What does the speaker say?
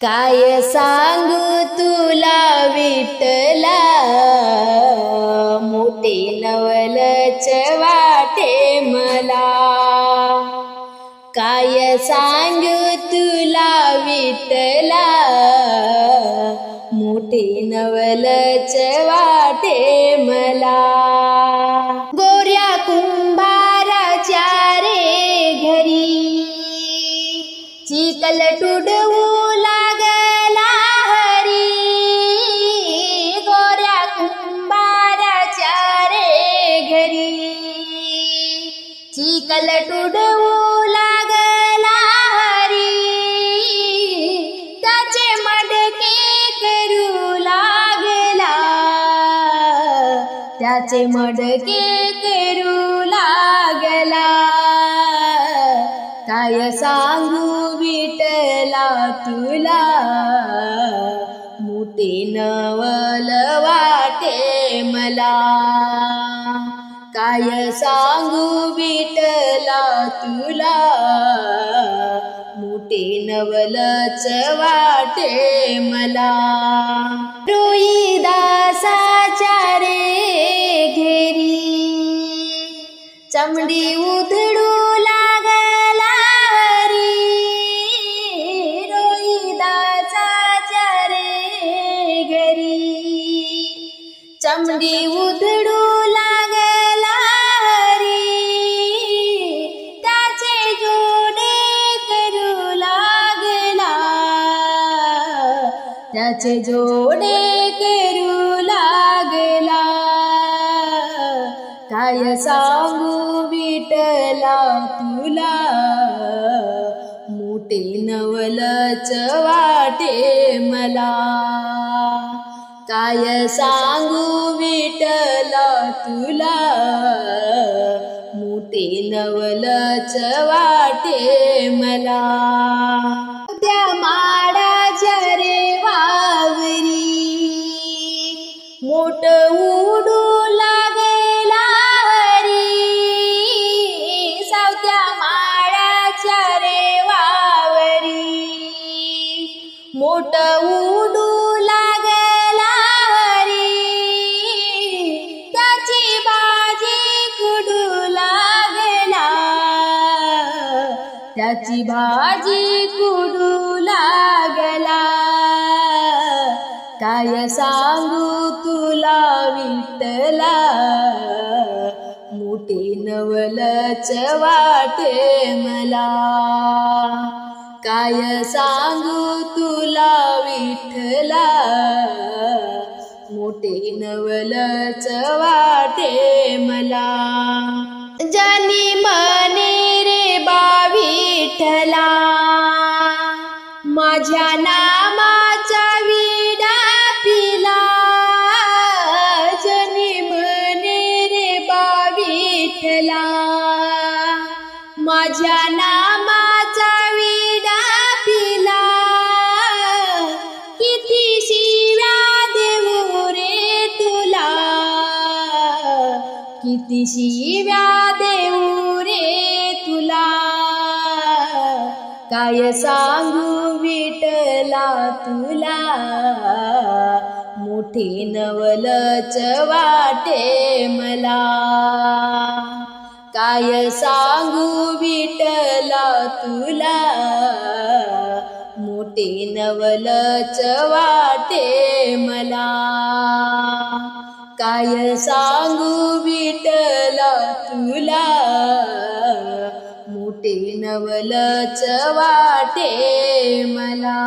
काय सांगू तुला विठ्ठला, मोठे नवलच वाटे मला। काय सांगू तुला विठ्ठला, मोठे नवलच वाटे मला। गोऱ्या कुंभाराच्या रे घरी चिखल तुडवू लागला हरी। गोऱ्या कुंभाराच्या रे घरी चिखल तुडवू लागला हरी। त्याचे मडके करू लागला, त्याचे मडके करू लागला। काय सांगू विठ्ठला तुला, मोठे नवल वाटे मला। काय सांगू विठ्ठला तुला, मोठे नवलच वाटे मला। रोहिदासाच्या रे घेरी चमडी उधळू लागला हरी। रोहिदासाच्या रे घरी चमडी उधळू लागला हरी। त्याचे जोडे करू लागला, त्याचे जोडे करू लागला। काय सांगू विठ्ठला तुला, मोठे नवलच वाटे मला। काय सांगू विठ्ठला तुला, मोठे नवलच वाटे मला। त्या माडाच्या रे वावरी मोठ उडू लागला हरी। सावत्या माडाच्या रे वावरी मोठ उडू लागला हरी। त्याची भाजी कुडू लागला, त्याची भाजी कुडू लागला। काय सांगू तुला विठ्ठला, मोठे नवलच वाटे मला। काय सांगू तुला विठ्ठला, मोठे नवलच वाटे मला। ज्यानी म्हणे रे बा विठ्ठला, माझ्या नामाचा विडा पिला। ज्यानी म्हणे रे बा विठ्ठला, माझ्या नामाचा विडा पिला। किती शिव्या देऊ रे तुला, किती शिव्या देऊ रे तुला। काय सांगू विठ्ठला तुला, मोठे नवलच वाटे मला। काय सांगू विठ्ठला तुला, मोठे नवलच वाटे मला। काय सांगू विठ्ठला तुला, मोठे नवलच वाटे मला।